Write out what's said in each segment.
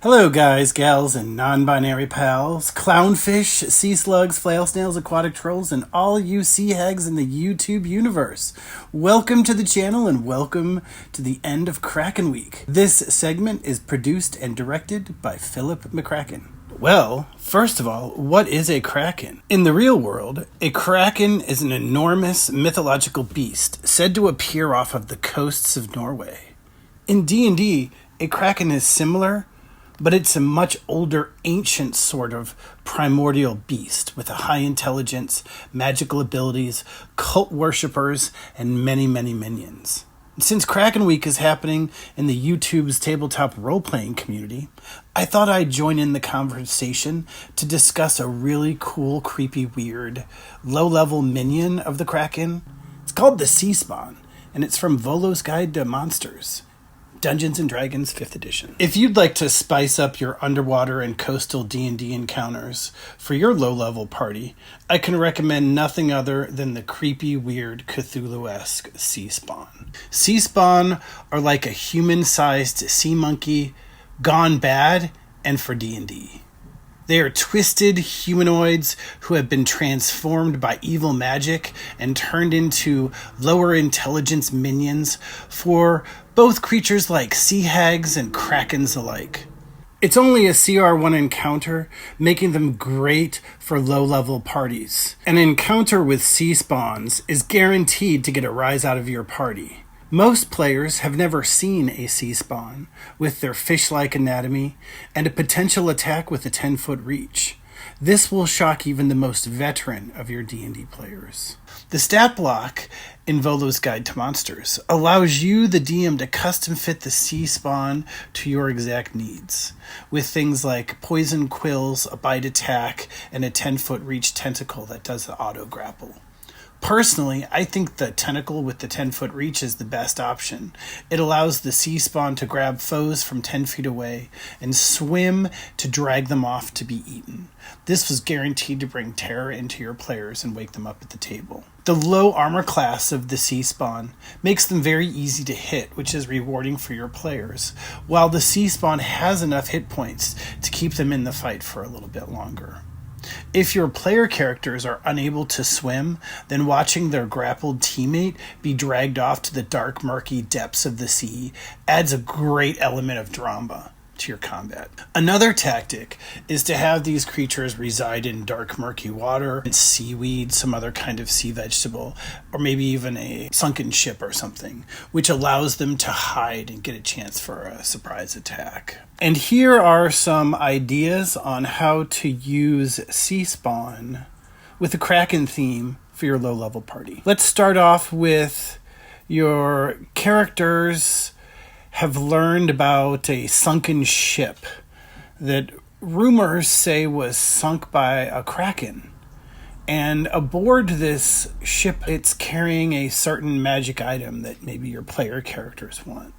Hello guys, gals, and non-binary pals, clownfish, sea slugs, flail snails, aquatic trolls, and all you sea hags in the YouTube universe. Welcome to the channel and welcome to the end of Kraken Week. This segment is produced and directed by Philip McCracken. Well, first of all, what is a kraken? In the real world, a kraken is an enormous mythological beast said to appear off of the coasts of Norway. In D&D, a kraken is similar, but it's a much older, ancient sort of primordial beast with a high intelligence, magical abilities, cult worshippers, and many, many minions. Since Kraken Week is happening in the YouTube's tabletop role-playing community, I thought I'd join in the conversation to discuss a really cool, creepy, weird, low-level minion of the Kraken. It's called the Sea Spawn, and it's from Volo's Guide to Monsters. Dungeons & Dragons 5th edition. If you'd like to spice up your underwater and coastal D&D encounters for your low-level party, I can recommend nothing other than the creepy, weird, Cthulhu-esque Sea Spawn. Sea Spawn are like a human-sized sea monkey gone bad and for D&D. They are twisted humanoids who have been transformed by evil magic and turned into lower intelligence minions for both creatures like sea hags and krakens alike. It's only a CR1 encounter, making them great for low-level parties. An encounter with sea spawns is guaranteed to get a rise out of your party. Most players have never seen a sea spawn with their fish-like anatomy and a potential attack with a 10-foot reach. This will shock even the most veteran of your D&D players. The stat block in Volo's Guide to Monsters allows you, the DM, to custom fit the sea spawn to your exact needs, with things like poison quills, a bite attack, and a 10-foot reach tentacle that does the auto grapple. Personally, I think the tentacle with the 10-foot reach is the best option. It allows the sea spawn to grab foes from 10 feet away and swim to drag them off to be eaten. This was guaranteed to bring terror into your players and wake them up at the table. The low armor class of the sea spawn makes them very easy to hit, which is rewarding for your players, while the sea spawn has enough hit points to keep them in the fight for a little bit longer. If your player characters are unable to swim, then watching their grappled teammate be dragged off to the dark, murky depths of the sea adds a great element of drama to your combat. Another tactic is to have these creatures reside in dark, murky water, seaweed, some other kind of sea vegetable, or maybe even a sunken ship or something, which allows them to hide and get a chance for a surprise attack. And here are some ideas on how to use Sea Spawn with a Kraken theme for your low-level party. Let's start off with your characters have learned about a sunken ship that rumors say was sunk by a kraken. And aboard this ship, it's carrying a certain magic item that maybe your player characters want.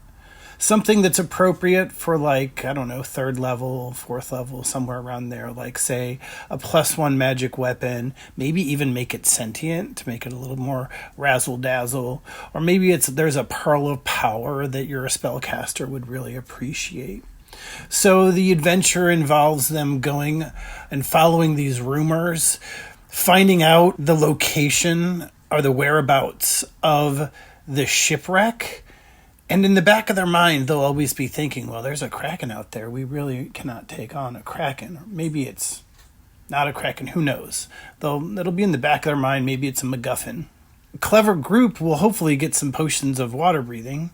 Something that's appropriate for, like, I don't know, 3rd level, 4th level, somewhere around there. Like, say, a +1 magic weapon. Maybe even make it sentient to make it a little more razzle-dazzle. Or maybe there's a pearl of power that your spellcaster would really appreciate. So the adventure involves them going and following these rumors, finding out the location or the whereabouts of the shipwreck. And in the back of their mind, they'll always be thinking, well, there's a kraken out there. We really cannot take on a kraken. Or maybe it's not a kraken. Who knows? It'll be in the back of their mind. Maybe it's a MacGuffin. A clever group will hopefully get some potions of water breathing,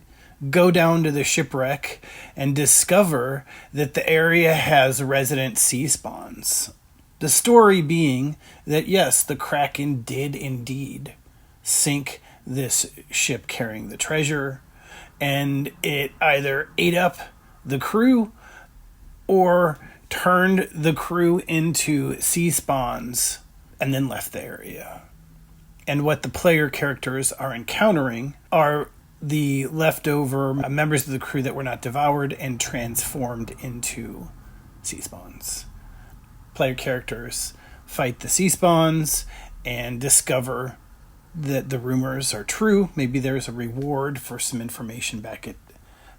go down to the shipwreck, and discover that the area has resident sea spawns. The story being that, yes, the kraken did indeed sink this ship carrying the treasure, and it either ate up the crew or turned the crew into sea spawns and then left the area. And what the player characters are encountering are the leftover members of the crew that were not devoured and transformed into sea spawns. Player characters fight the sea spawns and discover that the rumors are true. Maybe there's a reward for some information back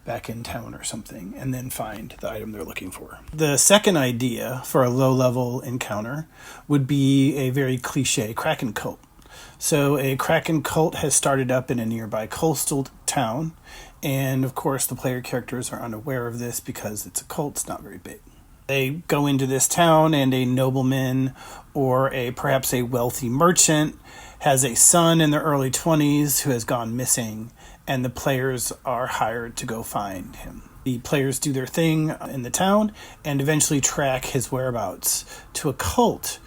back in town or something, and then find the item they're looking for. The second idea for a low-level encounter would be a very cliche Kraken cult. So a Kraken cult has started up in a nearby coastal town, and of course the player characters are unaware of this because it's a cult, it's not very big. They go into this town, and a nobleman or perhaps a wealthy merchant has a son in their early 20s who has gone missing, and the players are hired to go find him. The players do their thing in the town and eventually track his whereabouts to a cult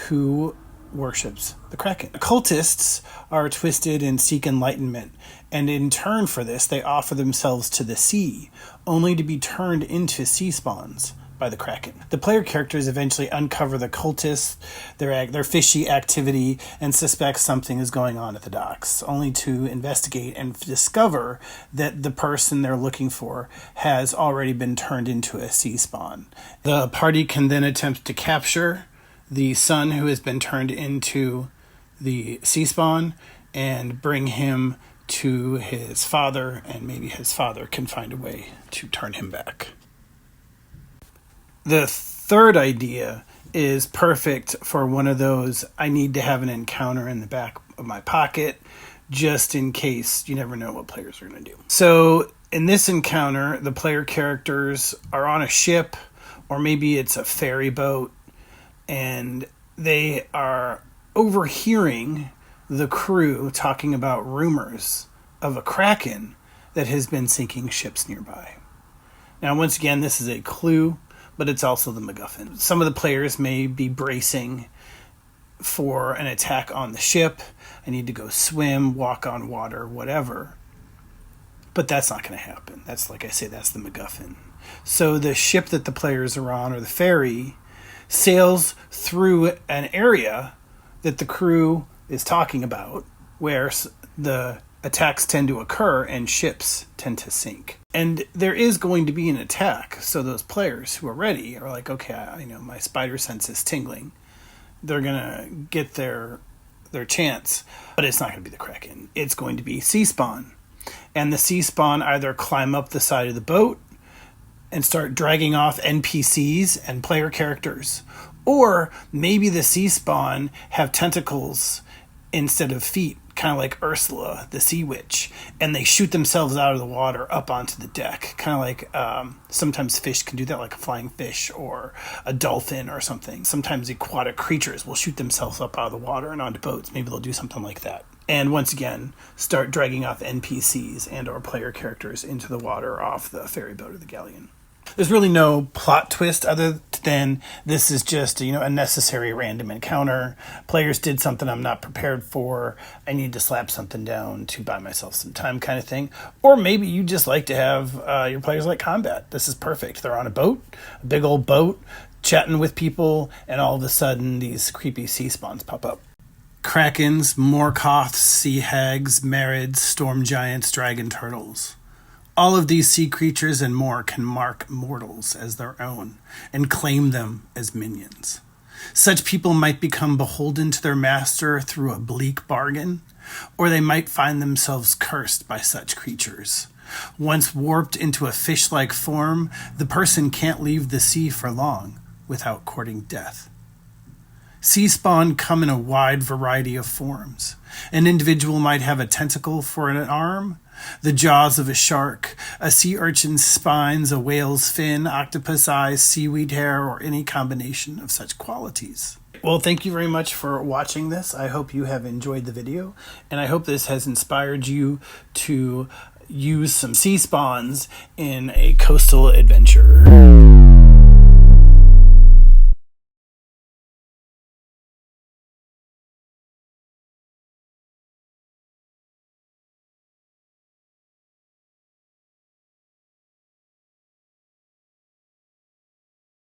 who worships the Kraken. Occultists are twisted and seek enlightenment, and in turn for this, they offer themselves to the sea, only to be turned into sea spawns by the Kraken. The player characters eventually uncover the cultists, their fishy activity, and suspect something is going on at the docks, only to investigate and discover that the person they're looking for has already been turned into a sea spawn. The party can then attempt to capture the son who has been turned into the sea spawn and bring him to his father, and maybe his father can find a way to turn him back. The third idea is perfect for one of those I need to have an encounter in the back of my pocket just in case. You never know what players are going to do. So in this encounter, the player characters are on a ship, or maybe it's a ferry boat, and they are overhearing the crew talking about rumors of a Kraken that has been sinking ships nearby. Now, once again, this is a clue, but it's also the MacGuffin. Some of the players may be bracing for an attack on the ship. I need to go swim, walk on water, whatever. But that's not going to happen. That's, like I say, that's the MacGuffin. So the ship that the players are on, or the ferry, sails through an area that the crew is talking about, where the attacks tend to occur and ships tend to sink. And there is going to be an attack, so those players who are ready are like, okay, I know my spider sense is tingling. They're going to get their chance, but it's not going to be the Kraken. It's going to be sea spawn. And the sea spawn either climb up the side of the boat and start dragging off NPCs and player characters, or maybe the sea spawn have tentacles instead of feet, kind of like Ursula, the sea witch, and they shoot themselves out of the water up onto the deck, kind of like sometimes fish can do that, like a flying fish or a dolphin or something. Sometimes aquatic creatures will shoot themselves up out of the water and onto boats. Maybe they'll do something like that. And once again, start dragging off NPCs and or player characters into the water off the ferry boat or the galleon. There's really no plot twist other than this is just, a necessary random encounter. Players did something I'm not prepared for. I need to slap something down to buy myself some time kind of thing. Or maybe you just like to have your players like combat. This is perfect. They're on a boat, a big old boat, chatting with people, and all of a sudden these creepy sea spawns pop up. Krakens, Morkoths, sea hags, marids, storm giants, dragon turtles. All of these sea creatures and more can mark mortals as their own and claim them as minions. Such people might become beholden to their master through a bleak bargain, or they might find themselves cursed by such creatures. Once warped into a fish-like form, the person can't leave the sea for long without courting death. Sea spawn come in a wide variety of forms. An individual might have a tentacle for an arm, the jaws of a shark, a sea urchin's spines, a whale's fin, octopus eyes, seaweed hair, or any combination of such qualities. Well, thank you very much for watching this. I hope you have enjoyed the video, and I hope this has inspired you to use some sea spawns in a coastal adventure.